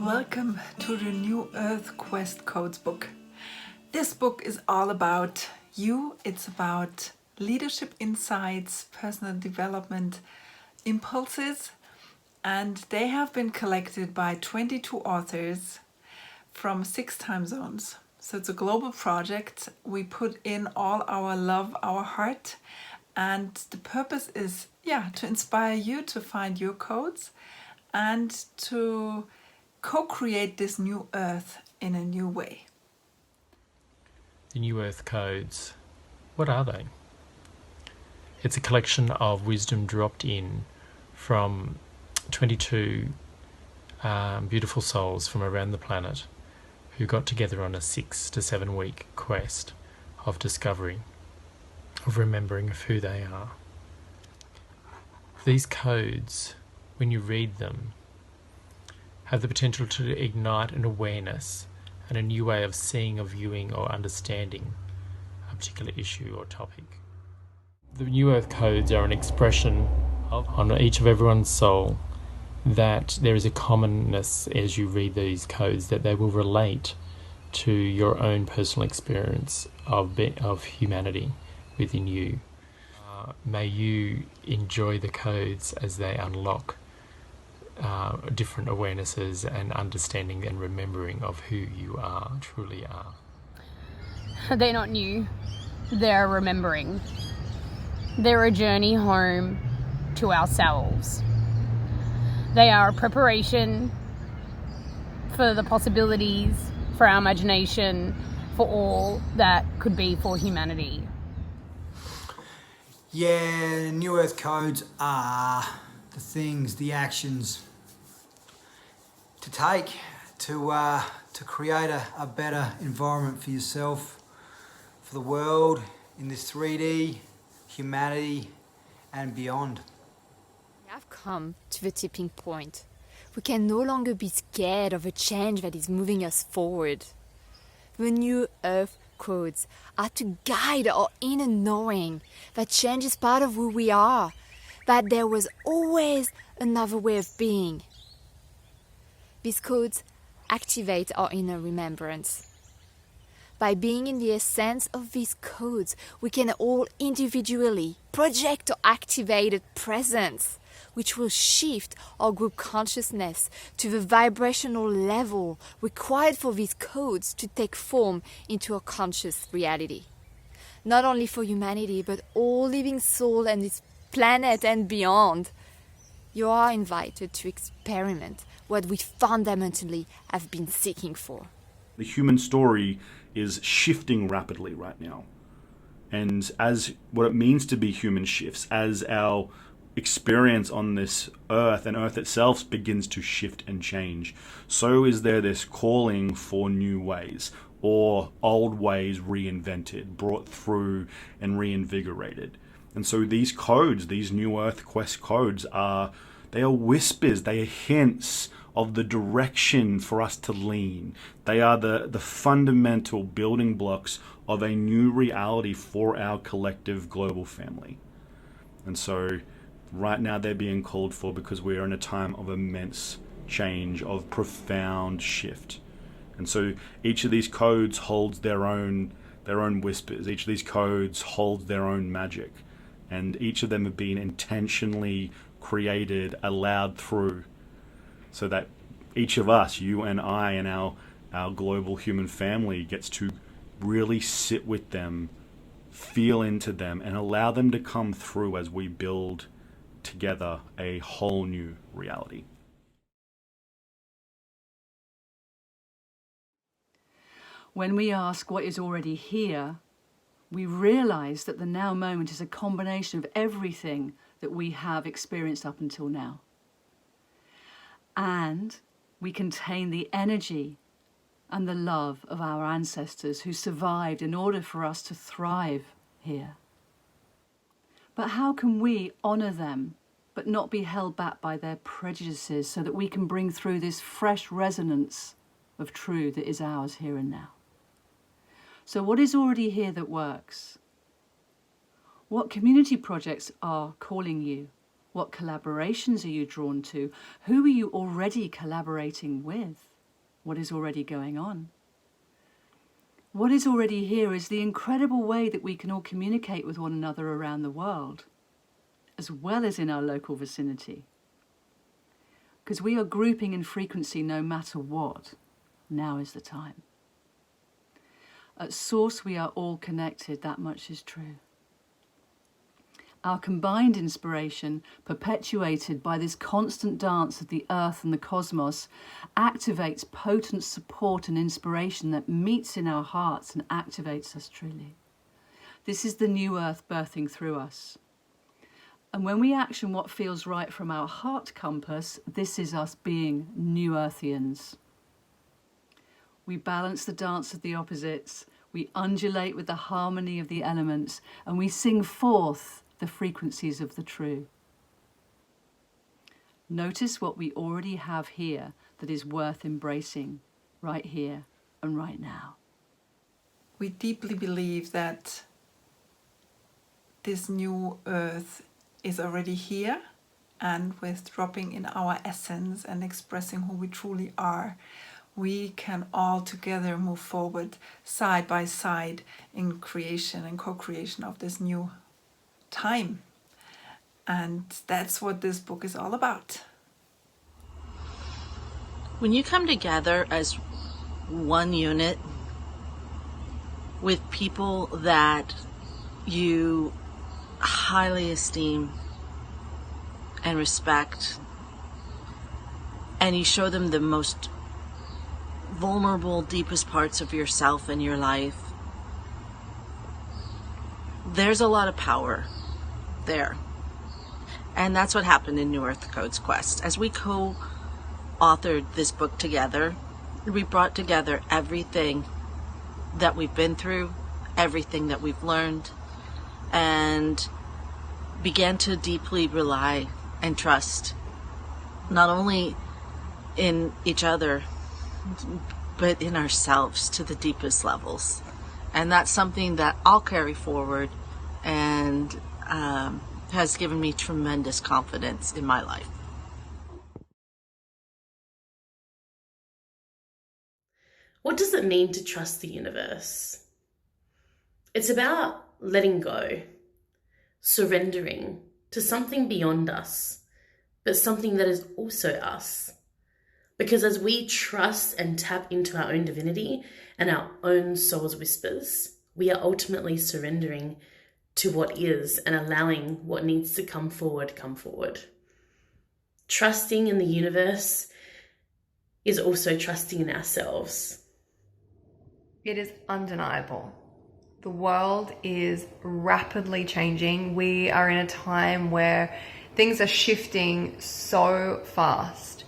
Welcome to the New Earth Quest Codes book. This book is all about you. It's about leadership insights, personal development impulses, and they have been collected by 22 authors from 6 time zones. So it's a global project. We put in all our love, our heart, and the purpose is, to inspire you to find your codes and to co-create this new earth in a new way. The New Earth Codes, what are they? It's a collection of wisdom dropped in from 22 beautiful souls from around the planet who got together on a 6 to 7 week quest of discovery, of remembering of who they are. These codes, when you read them, have the potential to ignite an awareness and a new way of seeing or viewing or understanding a particular issue or topic. The New Earth Codes are an expression on each of everyone's soul that there is a commonness as you read these codes, that they will relate to your own personal experience of humanity within you. May you enjoy the codes as they unlock different awarenesses and understanding and remembering of who you are, truly are. They're not new, they're remembering. They're a journey home to ourselves. They are a preparation for the possibilities, for our imagination, for all that could be for humanity. Yeah, New Earth Codes are the things, the actions to take to create a better environment for yourself, for the world, in this 3D, humanity and beyond. We have come to the tipping point. We can no longer be scared of a change that is moving us forward. The New Earth Codes are to guide our inner knowing that change is part of who we are, that there was always another way of being. These codes activate our inner remembrance. By being in the essence of these codes, we can all individually project our activated presence, which will shift our group consciousness to the vibrational level required for these codes to take form into a conscious reality. Not only for humanity, but all living soul and this planet and beyond. You are invited to experiment what we fundamentally have been seeking for. The human story is shifting rapidly right now. And as what it means to be human shifts, as our experience on this earth and earth itself begins to shift and change, so is there this calling for new ways, or old ways reinvented, brought through and reinvigorated. And so these codes, these New Earth Quest codes, they are whispers, they are hints of the direction for us to lean. They are the fundamental building blocks of a new reality for our collective global family. And so right now they're being called for because we are in a time of immense change, of profound shift. And so each of these codes holds their own whispers. Each of these codes holds their own magic. And each of them have been intentionally created, allowed through, so that each of us, you and I and our global human family, gets to really sit with them, feel into them, and allow them to come through as we build together a whole new reality. When we ask what is already here, we realize that the now moment is a combination of everything that we have experienced up until now. And we contain the energy and the love of our ancestors who survived in order for us to thrive here. But how can we honor them but not be held back by their prejudices so that we can bring through this fresh resonance of truth that is ours here and now? So what is already here that works? What community projects are calling you? What collaborations are you drawn to? Who are you already collaborating with? what is already going on. What is already here is the incredible way that we can all communicate with one another around the world, as well as in our local vicinity. Because we are grouping in frequency no matter what. Now is the time. At source, we are all connected, that much is true. Our combined inspiration, perpetuated by this constant dance of the earth and the cosmos, activates potent support and inspiration that meets in our hearts and activates us truly. This is the new earth birthing through us. And when we action what feels right from our heart compass, this is us being new earthians. We balance the dance of the opposites, we undulate with the harmony of the elements, and we sing forth the frequencies of the true. Notice what we already have here that is worth embracing, right here and right now. We deeply believe that this new earth is already here, and with dropping in our essence and expressing who we truly are, we can all together move forward side by side in creation and co-creation of this new time. And that's what this book is all about. When you come together as one unit with people that you highly esteem and respect, and you show them the most vulnerable, deepest parts of yourself and your life, there's a lot of power there. And that's what happened in New Earth Code's Quest. As we co-authored this book together, we brought together everything that we've been through, everything that we've learned, and began to deeply rely and trust not only in each other but in ourselves to the deepest levels. And that's something that I'll carry forward and has given me tremendous confidence in my life. What does it mean to trust the universe? It's about letting go, surrendering to something beyond us, but something that is also us. Because as we trust and tap into our own divinity and our own soul's whispers, we are ultimately surrendering to what is and allowing what needs to come forward. Trusting in the universe is also trusting in ourselves. It is undeniable. The world is rapidly changing. We are in a time where things are shifting so fast.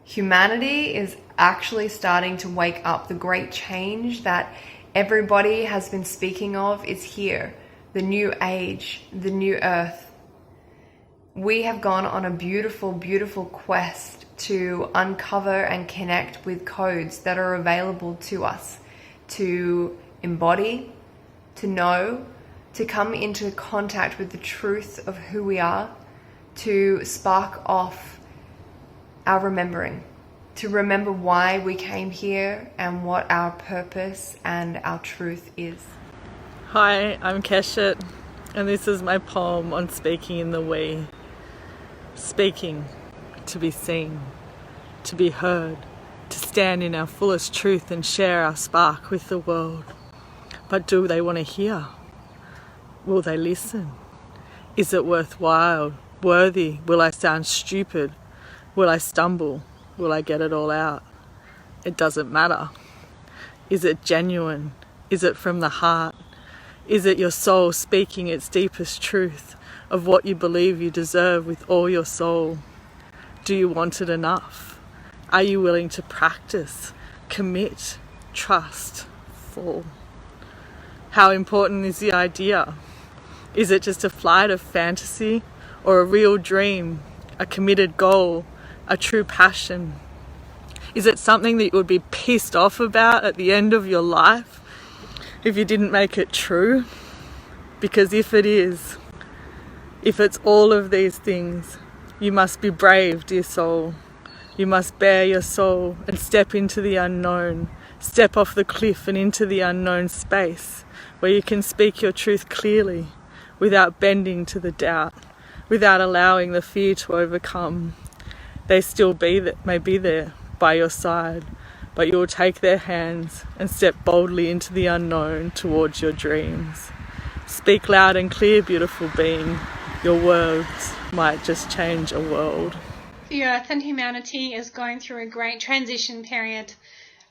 Humanity is actually starting to wake up. The great change that everybody has been speaking of is here. The new age, the new earth. We have gone on a beautiful, beautiful quest to uncover and connect with codes that are available to us, to embody, to know, to come into contact with the truth of who we are, to spark off our remembering, to remember why we came here and what our purpose and our truth is. Hi, I'm Keshet, and this is my poem on speaking in the we. Speaking, to be seen, to be heard, to stand in our fullest truth and share our spark with the world. But do they want to hear? Will they listen? Is it worthwhile, worthy? Will I sound stupid? Will I stumble? Will I get it all out? It doesn't matter. Is it genuine? Is it from the heart? Is it your soul speaking its deepest truth of what you believe you deserve with all your soul? Do you want it enough? Are you willing to practice, commit, trust, fall? How important is the idea? Is it just a flight of fantasy or a real dream, a committed goal, a true passion? Is it something that you would be pissed off about at the end of your life if you didn't make it true? Because if it is, if it's all of these things, you must be brave, dear soul. You must bare your soul and step into the unknown. Step off the cliff and into the unknown space where you can speak your truth clearly without bending to the doubt, without allowing the fear to overcome. They still may be there by your side, but you will take their hands and step boldly into the unknown towards your dreams. Speak loud and clear, beautiful being. Your words might just change a world. The Earth and humanity is going through a great transition period.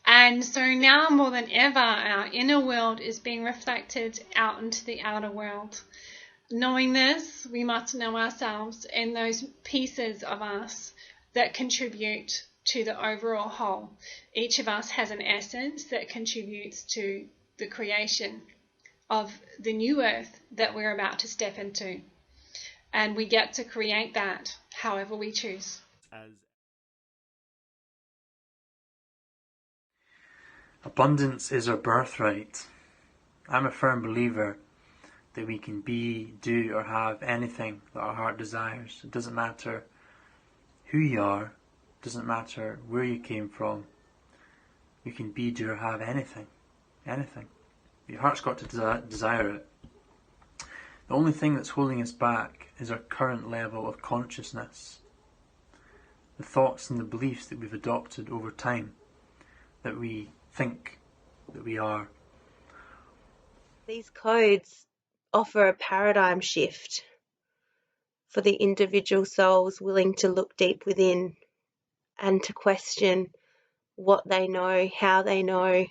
And so now more than ever, our inner world is being reflected out into the outer world. Knowing this, we must know ourselves and those pieces of us that contribute to the overall whole. Each of us has an essence that contributes to the creation of the new earth that we're about to step into. And we get to create that however we choose. Abundance is our birthright. I'm a firm believer that we can be, do, or have anything that our heart desires. It doesn't matter who you are, it doesn't matter where you came from. You can be, do, or have anything. Anything. Your heart's got to desire it. The only thing that's holding us back is our current level of consciousness. The thoughts and the beliefs that we've adopted over time, that we think that we are. These codes offer a paradigm shift for the individual souls willing to look deep within and to question what they know, how they know,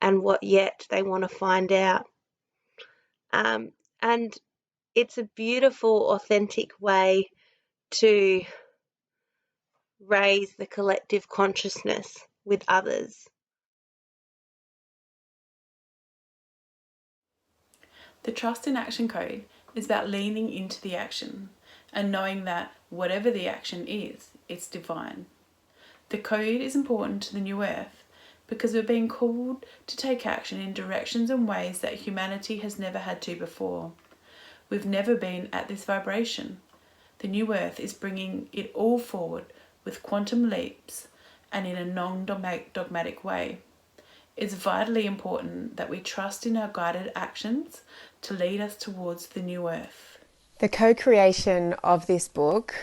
and what yet they want to find out. And it's a beautiful, authentic way to raise the collective consciousness with others. The Trust in Action Code is about leaning into the action and knowing that whatever the action is, it's divine. The code is important to the new earth because we're being called to take action in directions and ways that humanity has never had to before. We've never been at this vibration. The new earth is bringing it all forward with quantum leaps and in a non-dogmatic way. It's vitally important that we trust in our guided actions to lead us towards the new earth. The co-creation of this book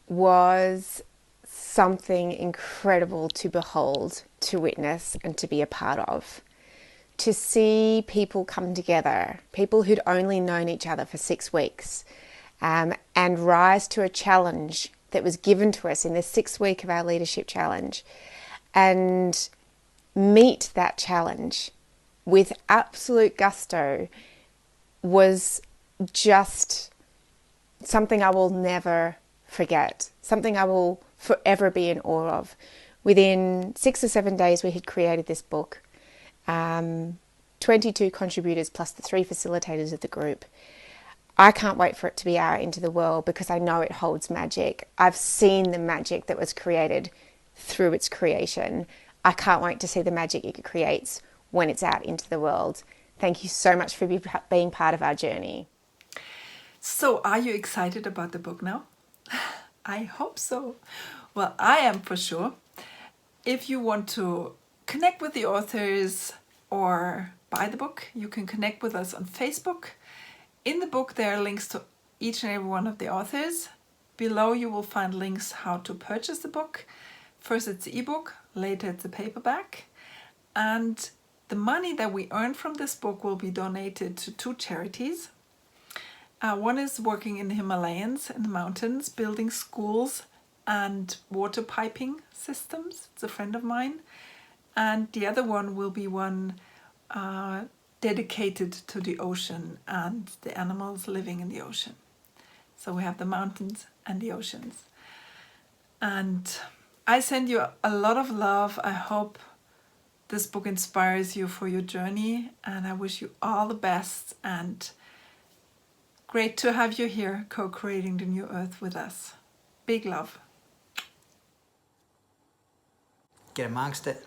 was something incredible to behold, to witness, and to be a part of. To see people come together, people who'd only known each other for 6 weeks, and rise to a challenge that was given to us in the 6th week of our leadership challenge, and meet that challenge with absolute gusto was just something I will never forget, something I will forever be in awe of. Within 6 or 7 days we had created this book, 22 contributors plus the 3 facilitators of the group. I can't wait for it to be out into the world because I know it holds magic. I've seen the magic that was created through its creation. I can't wait to see the magic it creates when it's out into the world. Thank you so much for being part of our journey. So, are you excited about the book now? I hope so. Well, I am for sure. If you want to connect with the authors or buy the book, you can connect with us on Facebook. In the book, there are links to each and every one of the authors. Below, you will find links how to purchase the book. First, it's the ebook, later, it's the paperback. And the money that we earn from this book will be donated to 2 charities. One is working in the Himalayas, in the mountains, building schools and water piping systems. It's a friend of mine. And the other one will be one dedicated to the ocean and the animals living in the ocean. So we have the mountains and the oceans. And I send you a lot of love. I hope this book inspires you for your journey, and I wish you all the best, and great to have you here co-creating the new earth with us. Big love. Get amongst it.